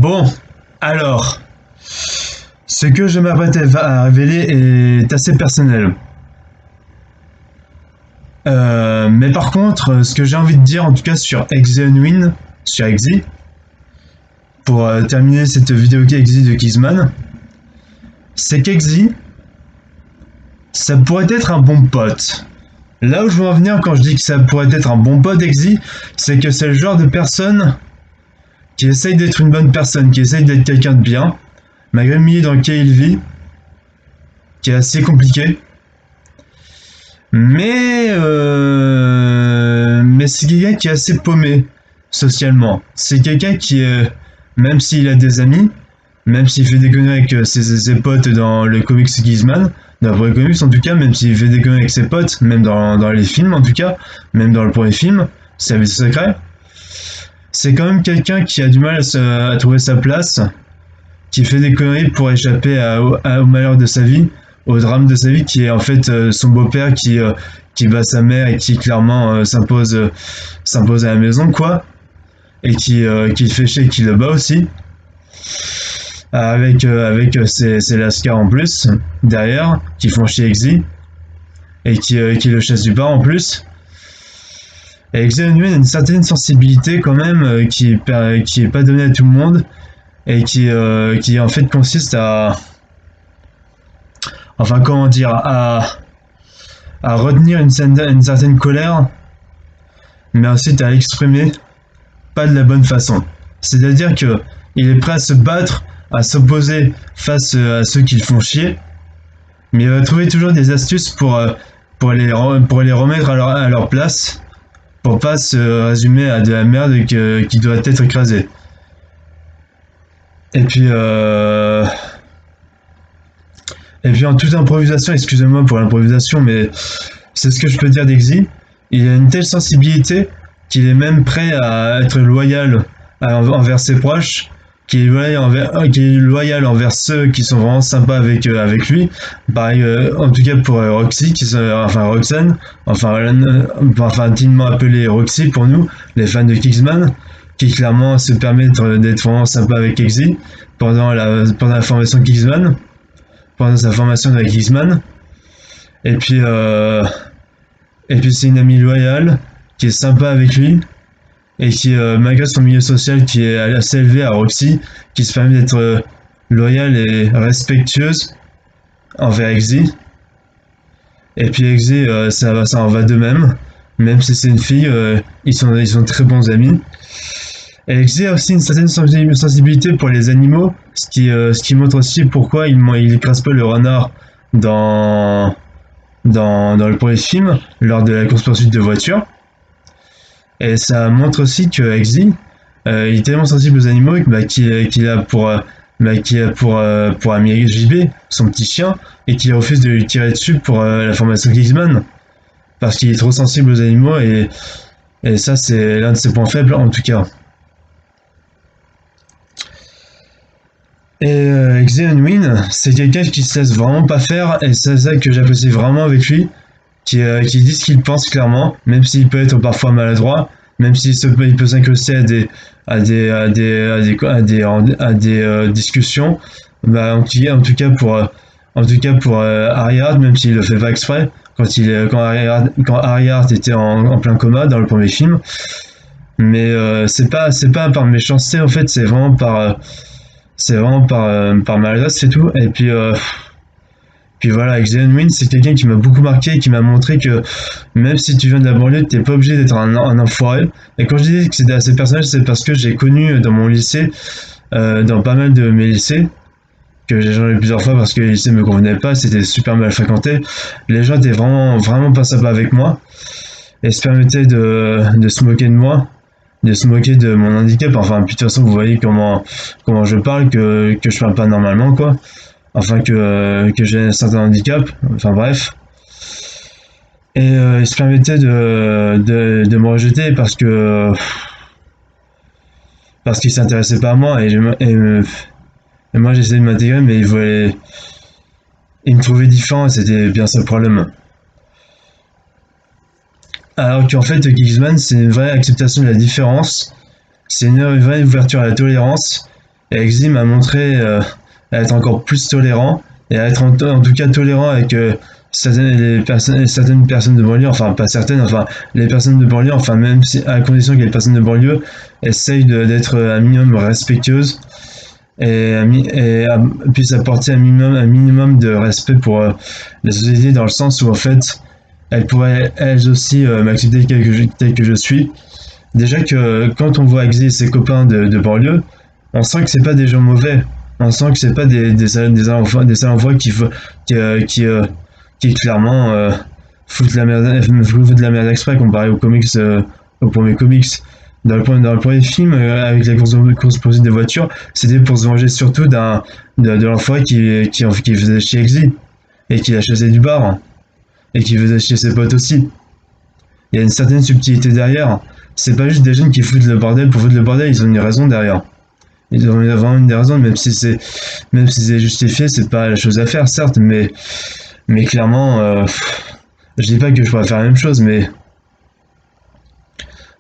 Bon, alors, ce que je m'apprête à révéler est assez personnel. Mais par contre, ce que j'ai envie de dire, en tout cas sur Exe Unwin, sur Exe, pour terminer cette vidéo Exe de Kizman, c'est qu'Exe, ça pourrait être un bon pote. Là où je veux en venir quand je dis que ça pourrait être un bon pote Exe, c'est que c'est le genre de personne qui essaye d'être une bonne personne, qui essaye d'être quelqu'un de bien, malgré le milieu dans lequel il vit, qui est assez compliqué. Mais c'est quelqu'un qui est assez paumé socialement. C'est quelqu'un qui, même s'il a des amis, même s'il fait des conneries avec ses potes dans le comics Gizman, dans le premier comics en tout cas, même s'il fait des conneries avec ses potes, même dans les films en tout cas, même dans le premier film, Service secret, c'est quand même quelqu'un qui a du mal à trouver sa place, qui fait des conneries pour échapper au malheur de sa vie, au drame de sa vie, qui est en fait son beau-père qui bat sa mère et qui clairement s'impose à la maison, quoi, et qui le fait chier et qui le bat aussi, avec ses lascars en plus, derrière, qui font chier Exe, et qui le chassent du bar en plus. Et Exe a une certaine sensibilité quand même qui est pas donnée à tout le monde, et qui en fait consiste à, enfin comment dire, à retenir une certaine colère, mais ensuite à l'exprimer pas de la bonne façon. C'est-à-dire que il est prêt à se battre, à s'opposer face à ceux qui le font chier, mais il va trouver toujours des astuces pour les remettre à leur place, pour pas se résumer à de la merde qui doit être écrasée. Et puis en toute improvisation, excusez-moi pour l'improvisation, mais c'est ce que je peux dire d'Exe. Il a une telle sensibilité qu'il est même prêt à être loyal envers ses proches, qu'il est loyal envers ceux qui sont vraiment sympas avec lui. Pareil, en tout cas pour Roxy, enfin Roxane, enfin intimement appelé Roxy pour nous, les fans de Kingsman, qui clairement se permet d'être vraiment sympa avec Exe pendant la formation Kingsman, pendant sa formation avec Kingsman. Et puis c'est une amie loyale qui est sympa avec lui et qui, malgré son milieu social qui est assez élevé à Roxy, qui se permet d'être loyale et respectueuse envers Exe. Et puis Exe, ça en va de même si c'est une fille, ils sont très bons amis. Et Exe a aussi une certaine sensibilité pour les animaux, ce qui montre aussi pourquoi il écrase pas le renard dans le premier film, lors de la course-poursuite de voiture. Et ça montre aussi que Exe, il est tellement sensible aux animaux qu'il a pour ami JB, son petit chien, et qu'il refuse de lui tirer dessus pour la formation Kingsman. Parce qu'il est trop sensible aux animaux, et ça c'est l'un de ses points faibles en tout cas. Et Exe Unwin, c'est quelqu'un qui se laisse vraiment pas faire, et c'est ça que j'apprécie vraiment avec lui, qui dit ce qu'il pense clairement, même s'il peut être parfois maladroit, même il peut s'incruster à des discussions, bah, en tout cas pour Harry Hart, même s'il le fait pas exprès, quand Harry Hart était en plein coma dans le premier film. Mais c'est pas par méchanceté en fait, c'est vraiment par maladresse, c'est tout. Et puis voilà, Exe Unwin, c'est quelqu'un qui m'a beaucoup marqué, qui m'a montré que même si tu viens de la banlieue, t'es pas obligé d'être un enfoiré. Et quand je dis que c'était assez personnel, c'est parce que j'ai connu dans mon lycée, dans pas mal de mes lycées, que j'ai changé plusieurs fois parce que les lycées me convenaient pas, c'était super mal fréquenté. Les gens étaient vraiment pas sympas avec moi et se permettaient de se moquer de moi, de se moquer de mon handicap. Enfin, puis de toute façon, vous voyez comment je parle, que je parle pas normalement, quoi. Enfin, que j'ai un certain handicap. Enfin, bref. Et il se permettait de me rejeter parce qu'il s'intéressait pas à moi et moi j'essayais de m'intégrer, mais il me trouvait différent et c'était bien ça le problème. Alors qu'en fait, Kingsman, c'est une vraie acceptation de la différence, c'est une vraie ouverture à la tolérance, Et Exy m'a montré à être encore plus tolérant, et à être en tout cas tolérant avec certaines personnes de banlieue, enfin pas certaines, enfin les personnes de banlieue, enfin même si, à condition que les personnes de banlieue essayent d'être un minimum respectueuses et puissent apporter un minimum de respect pour la société, dans le sens où en fait elles pourraient elles aussi m'accepter tel que je suis. Déjà que quand on voit Exy et ses copains de banlieue, on sent que c'est pas des gens mauvais. On sent que c'est pas des sales envois qui clairement foutent de la merde exprès comparé aux comics, aux premiers comics. Dans le premier film, avec la course poursuite des voitures, c'était pour se venger surtout de l'enfoiré qui faisait chier Exy et qui l'a chassé du bar et qui faisait chier ses potes aussi. Il y a une certaine subtilité derrière. C'est pas juste des jeunes qui foutent le bordel pour foutre le bordel, ils ont une raison derrière. Ils ont vraiment une raison, même si c'est justifié, c'est pas la chose à faire, certes, mais clairement, je dis pas que je pourrais faire la même chose, mais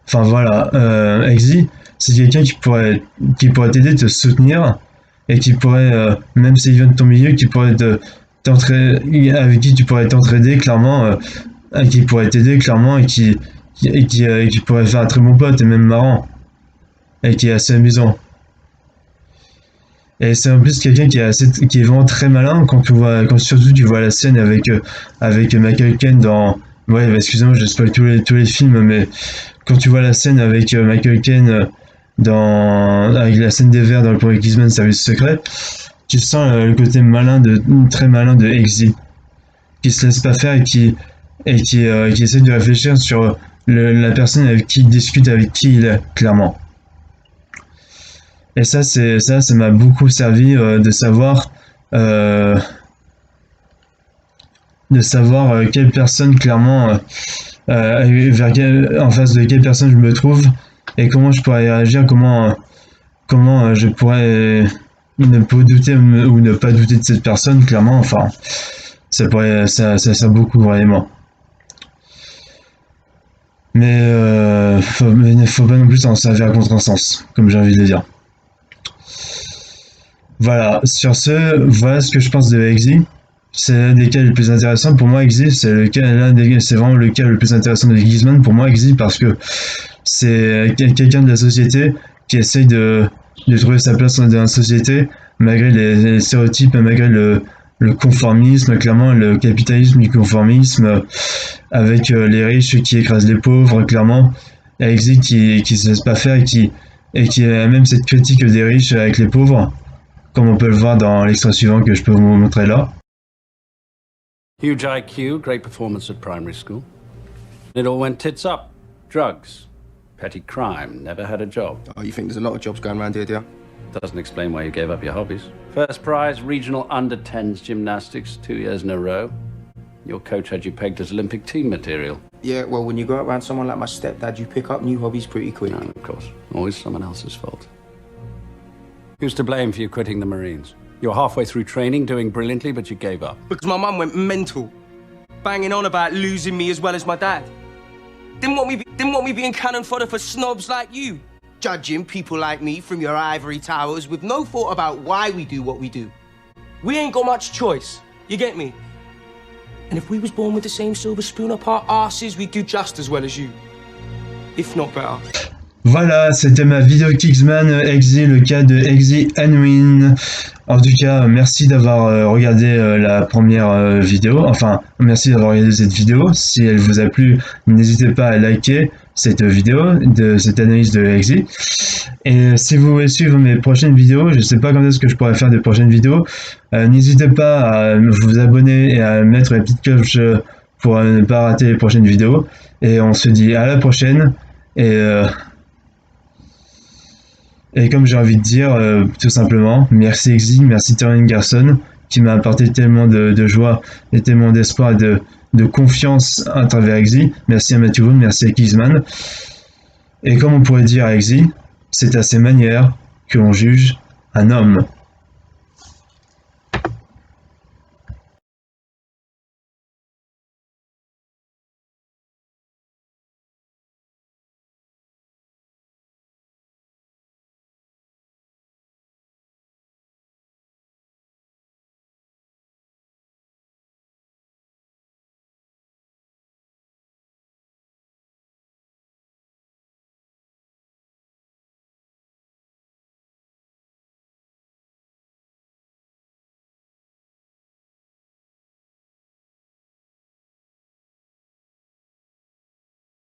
enfin voilà, Exy, c'est quelqu'un qui pourrait t'aider, te soutenir, et qui pourrait, même s'il vient de ton milieu, avec qui tu pourrais t'entraider clairement, qui pourrait t'aider clairement et qui pourrait faire un très bon pote et même marrant et qui est assez amusant. Et c'est en plus quelqu'un qui est vraiment très malin quand surtout tu vois la scène avec Michael Caine dans, ouais, bah, excusez-moi, je spoil tous les films, mais quand tu vois la scène avec Michael Caine avec la scène des verres dans le premier Kingsman Service Secret, tu sens le côté très malin de Exy, qui se laisse pas faire qui essaie de réfléchir sur la personne avec qui il discute, avec qui il est, clairement. Et ça m'a beaucoup servi euh, de savoir quelle personne clairement, en face de quelle personne je me trouve et comment je pourrais réagir, comment je pourrais ne pas douter ou ne pas douter de cette personne, clairement. Enfin, ça sert beaucoup vraiment. Mais il ne faut pas non plus en servir à contresens, comme j'ai envie de le dire. Voilà, sur ce, voilà ce que je pense de Exy. C'est l'un des cas les plus intéressants pour moi. Exy, c'est vraiment le cas le plus intéressant de Gizman pour moi. Exy, parce que c'est quelqu'un de la société qui essaye de trouver sa place dans la société malgré les stéréotypes, malgré le conformisme, clairement le capitalisme du conformisme, avec les riches qui écrasent les pauvres, clairement. Et Exy qui se laisse pas faire et qui a même cette critique des riches avec les pauvres, comme on peut le voir dans l'extrait suivant que je peux vous montrer là. Huge IQ, great performance at primary school. It all went tits up. Drugs, petty crime, never had a job. Oh, you think there's a lot of jobs going around here, do you? Doesn't explain why you gave up your hobbies. First prize, regional under-10s gymnastics, 2 years in a row. Your coach had you pegged as Olympic team material. Yeah, well, when you go around someone like my stepdad, you pick up new hobbies pretty quick. And of course, always someone else's fault. Who's to blame for you quitting the Marines? You're halfway through training, doing brilliantly, but you gave up. Because my mum went mental, banging on about losing me as well as my dad. Didn't want me being cannon fodder for snobs like you. Judging people like me from your ivory towers with no thought about why we do what we do. We ain't got much choice, you get me? And if we was born with the same silver spoon up our asses, we'd do just as well as you. If not better. Voilà, c'était ma vidéo Kingsman Exy, le cas de Exy Anwin. En tout cas, merci d'avoir regardé la première vidéo. Enfin, merci d'avoir regardé cette vidéo. Si elle vous a plu, n'hésitez pas à liker cette vidéo, de cette analyse de Exy. Et si vous voulez suivre mes prochaines vidéos, je ne sais pas quand est-ce que je pourrais faire des prochaines vidéos, n'hésitez pas à vous abonner et à mettre la petite cloche pour ne pas rater les prochaines vidéos. Et on se dit à la prochaine. Et comme j'ai envie de dire, tout simplement, merci Exy, merci Terry Garson, qui m'a apporté tellement de joie et tellement d'espoir et de confiance à travers Exy. Merci à Matthew Vaughn, merci à Kingsman. Et comme on pourrait dire à Exy, c'est à ses manières que l'on juge un homme.